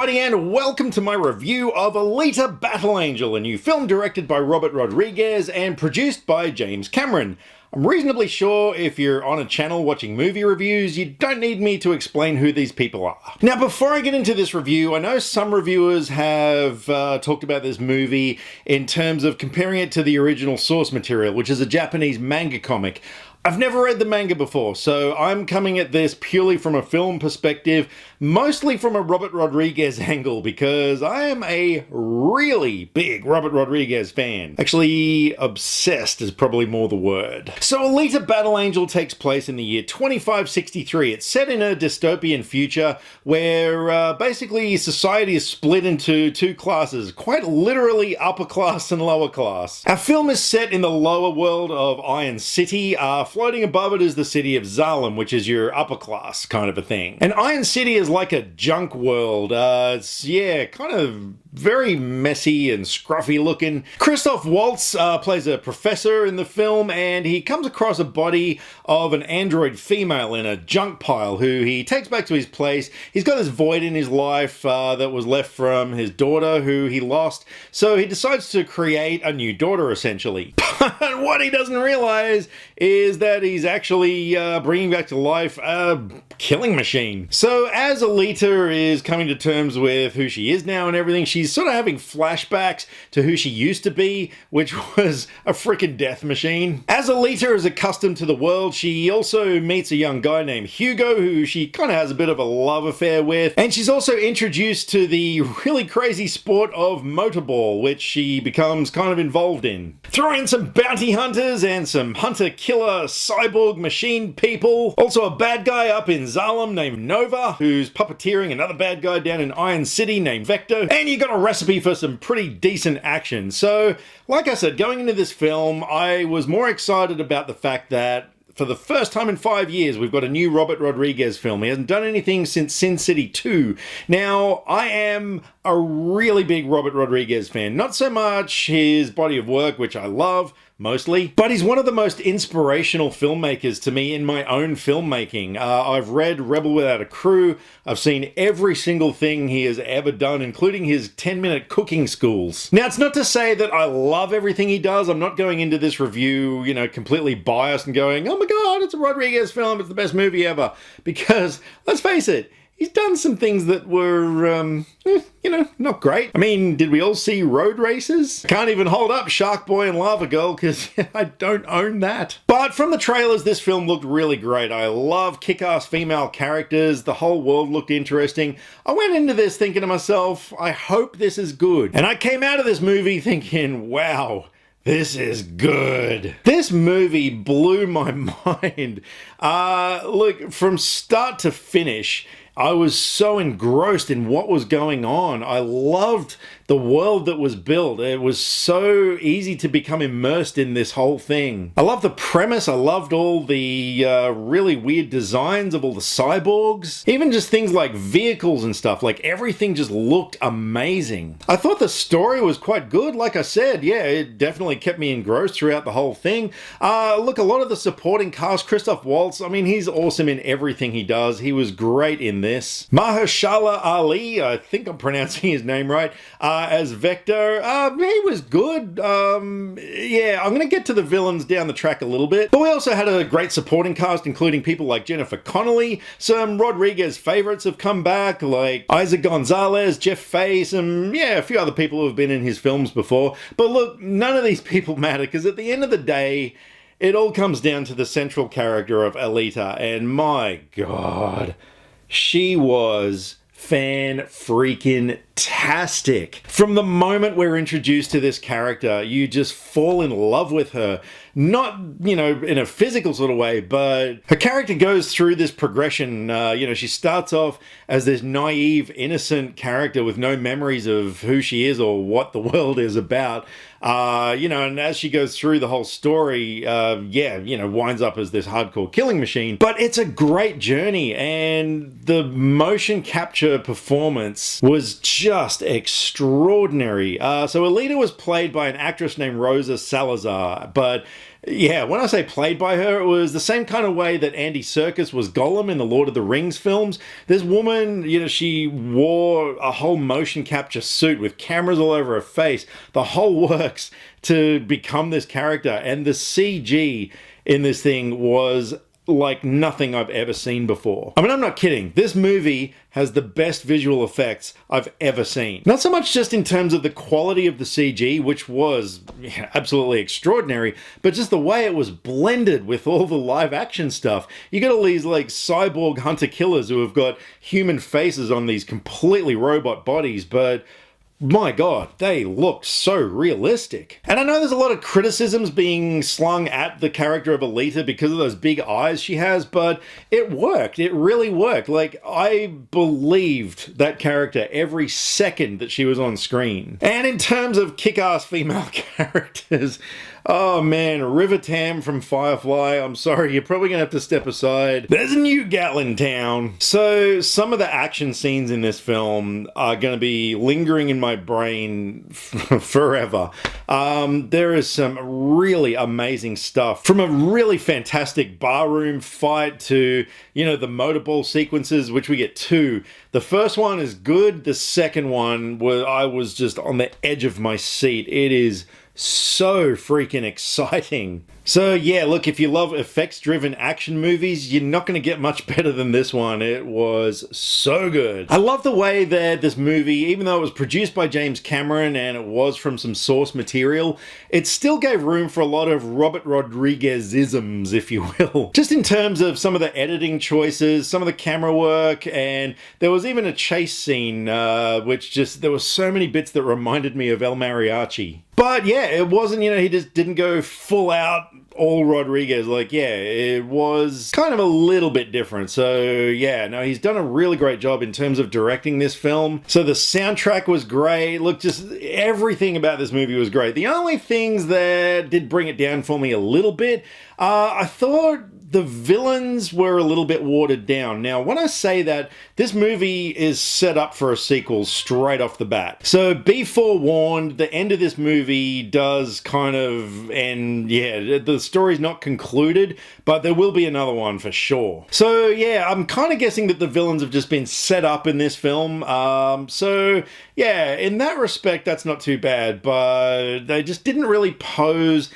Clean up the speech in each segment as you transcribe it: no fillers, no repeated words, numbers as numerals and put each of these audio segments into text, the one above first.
everybody, and welcome to my review of Alita Battle Angel, a new film directed by Robert Rodriguez and produced by James Cameron. I'm reasonably sure if you're on a channel watching movie reviews, you don't need me to explain who these people are. Now, before I get into this review, I know some reviewers have talked about this movie in terms of comparing it to the original source material, which is a Japanese manga comic. I've never read the manga before, so I'm coming at this purely from a film perspective, mostly from a Robert Rodriguez angle, because I am a really big Robert Rodriguez fan. Actually, obsessed is probably more the word. So Alita Battle Angel takes place in the year 2563. It's set in a dystopian future where basically society is split into two classes, quite literally upper class and lower class. Our film is set in the lower world of Iron City. Floating above it is the city of Zalem, which is your upper class kind of a thing. And Iron City is like a junk world. It's, kind of very messy and scruffy looking. Christoph Waltz plays a professor in the film, and he comes across a body of an android female in a junk pile who he takes back to his place. He's got this void in his life that was left from his daughter who he lost, so he decides to create a new daughter essentially. But what he doesn't realize is that he's actually bringing back to life a killing machine. So as Alita is coming to terms with who she is now and everything, she's sort of having flashbacks to who she used to be, which was a freaking death machine. As Alita is accustomed to the world, she also meets a young guy named Hugo, who she kind of has a bit of a love affair with, and she's also introduced to the really crazy sport of motorball, which she becomes kind of involved in. Throw in some bounty hunters and some hunter-killer cyborg machine people. Also a bad guy up in Zalem named Nova, who's puppeteering another bad guy down in Iron City named Vector. And you got a recipe for some pretty decent action. So, like I said, going into this film, I was more excited about the fact that for the first time in 5 years, we've got a new Robert Rodriguez film. He hasn't done anything since Sin City 2. Now, I am a really big Robert Rodriguez fan. Not so much his body of work, which I love, mostly, but he's one of the most inspirational filmmakers to me in my own filmmaking. I've read Rebel Without a Crew. I've seen every single thing he has ever done, including his 10-minute cooking schools. Now, it's not to say that I love everything he does. I'm not going into this review, completely biased and going, oh my God, it's a Rodriguez film, it's the best movie ever. Because, let's face it, he's done some things that were, not great. I mean, did we all see Road Races? Can't even hold up Shark Boy and Lava Girl because I don't own that. But from the trailers, this film looked really great. I love kick-ass female characters. The whole world looked interesting. I went into this thinking to myself, I hope this is good. And I came out of this movie thinking, wow, this is good. This movie blew my mind. Look, from start to finish, I was so engrossed in what was going on. I loved the world that was built. It was so easy to become immersed in this whole thing. I loved the premise. I loved all the really weird designs of all the cyborgs. Even just things like vehicles and stuff. Like everything just looked amazing. I thought the story was quite good. Like I said, yeah, it definitely kept me engrossed throughout the whole thing. Look, a lot of the supporting cast, Christoph Waltz, I mean, he's awesome in everything he does. He was great in this. Mahershala Ali, I think I'm pronouncing his name right, as Vector, he was good. I'm gonna get to the villains down the track a little bit, but we also had a great supporting cast, including people like Jennifer Connelly. Some Rodriguez favorites have come back, like Isaac Gonzalez, Jeff Fay, a few other people who have been in his films before. But look, none of these people matter, because at the end of the day, it all comes down to the central character of Alita, and my God, she was fan-freaking-tastic. From the moment we're introduced to this character, you just fall in love with her. Not, in a physical sort of way, but her character goes through this progression. She starts off as this naive, innocent character with no memories of who she is or what the world is about. And as she goes through the whole story, winds up as this hardcore killing machine. But it's a great journey, and the motion capture performance was just extraordinary. So Alita was played by an actress named Rosa Salazar, but yeah, when I say played by her, it was the same kind of way that Andy Serkis was Gollum in the Lord of the Rings films. This woman, she wore a whole motion capture suit with cameras all over her face, the whole works, to become this character. And the CG in this thing was like nothing I've ever seen before. I mean, I'm not kidding. This movie has the best visual effects I've ever seen. Not so much just in terms of the quality of the CG, which was absolutely extraordinary, but just the way it was blended with all the live action stuff. You got all these like cyborg hunter-killers who have got human faces on these completely robot bodies, but my God, they look so realistic. And I know there's a lot of criticisms being slung at the character of Alita because of those big eyes she has, but it worked. It really worked. Like, I believed that character every second that she was on screen. And in terms of kick-ass female characters, oh man, River Tam from Firefly, I'm sorry, you're probably gonna have to step aside. There's a new gal in town. So some of the action scenes in this film are gonna be lingering in my brain forever. There is some really amazing stuff, from a really fantastic barroom fight to, the motorball sequences, which we get two. The first one is good. The second one, I was just on the edge of my seat. It is so freaking exciting. So yeah, look, if you love effects-driven action movies, you're not going to get much better than this one. It was so good. I love the way that this movie, even though it was produced by James Cameron and it was from some source material, it still gave room for a lot of Robert Rodriguez-isms, if you will. Just in terms of some of the editing choices, some of the camera work, and there was even a chase scene, there were so many bits that reminded me of El Mariachi. But yeah, it wasn't, he just didn't go full out all Rodriguez. It was kind of a little bit different. So yeah, no, he's done a really great job in terms of directing this film. So the soundtrack was great. Look, just everything about this movie was great. The only things that did bring it down for me a little bit, I thought the villains were a little bit watered down. Now, when I say that, this movie is set up for a sequel straight off the bat. So be forewarned, the end of this movie does kind of end, the story's not concluded, but there will be another one for sure. So yeah, I'm kind of guessing that the villains have just been set up in this film. So yeah, in that respect, that's not too bad, but they just didn't really pose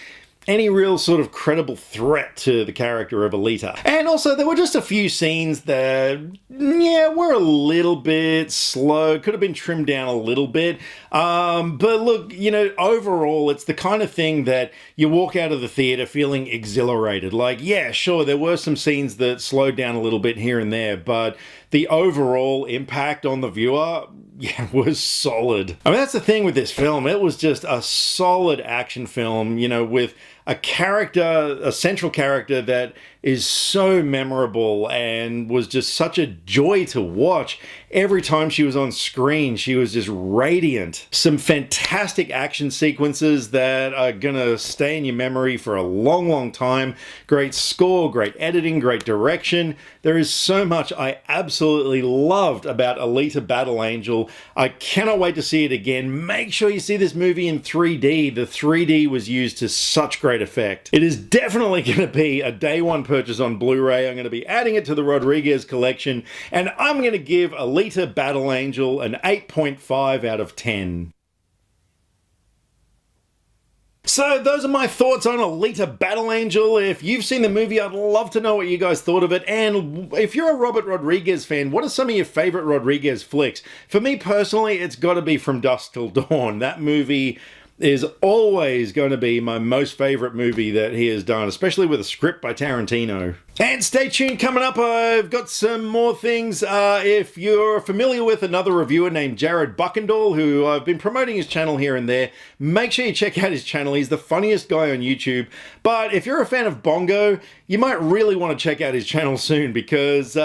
any real sort of credible threat to the character of Alita. And also, there were just a few scenes that, were a little bit slow, could have been trimmed down a little bit. But look, overall, it's the kind of thing that you walk out of the theater feeling exhilarated. Like, yeah, sure, there were some scenes that slowed down a little bit here and there, but the overall impact on the viewer, was solid. I mean, that's the thing with this film. It was just a solid action film, with a central character that is so memorable and was just such a joy to watch. Every time she was on screen, she was just radiant. Some fantastic action sequences that are gonna stay in your memory for a long, long time. Great score, great editing, great direction. There is so much I absolutely loved about Alita Battle Angel. I cannot wait to see it again. Make sure you see this movie in 3D. The 3D was used to such great effect. It is definitely gonna be a day one purchase on Blu-ray. I'm going to be adding it to the Rodriguez collection, and I'm going to give Alita Battle Angel an 8.5 out of 10. So those are my thoughts on Alita Battle Angel. If you've seen the movie, I'd love to know what you guys thought of it. And if you're a Robert Rodriguez fan, what are some of your favorite Rodriguez flicks? For me personally, it's got to be From Dusk Till Dawn. That movie is always going to be my most favorite movie that he has done, especially with a script by Tarantino. And stay tuned, coming up, I've got some more things. If you're familiar with another reviewer named Jared Buckendall, who I've been promoting his channel here and there, make sure you check out his channel. He's the funniest guy on YouTube. But if you're a fan of Bongo, you might really want to check out his channel soon, because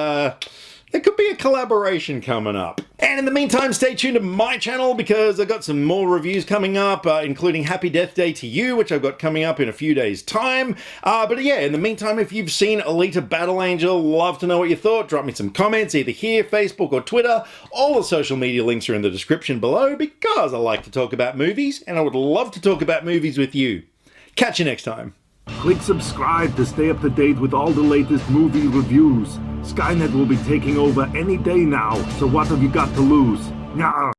there could be a collaboration coming up. And in the meantime, stay tuned to my channel because I've got some more reviews coming up, including Happy Death Day to You, which I've got coming up in a few days' time. But yeah, in the meantime, if you've seen Alita Battle Angel, love to know what you thought. Drop me some comments either here, Facebook, or Twitter. All the social media links are in the description below because I like to talk about movies, and I would love to talk about movies with you. Catch you next time. Click subscribe to stay up to date with all the latest movie reviews. Skynet will be taking over any day now, so what have you got to lose? Nyah.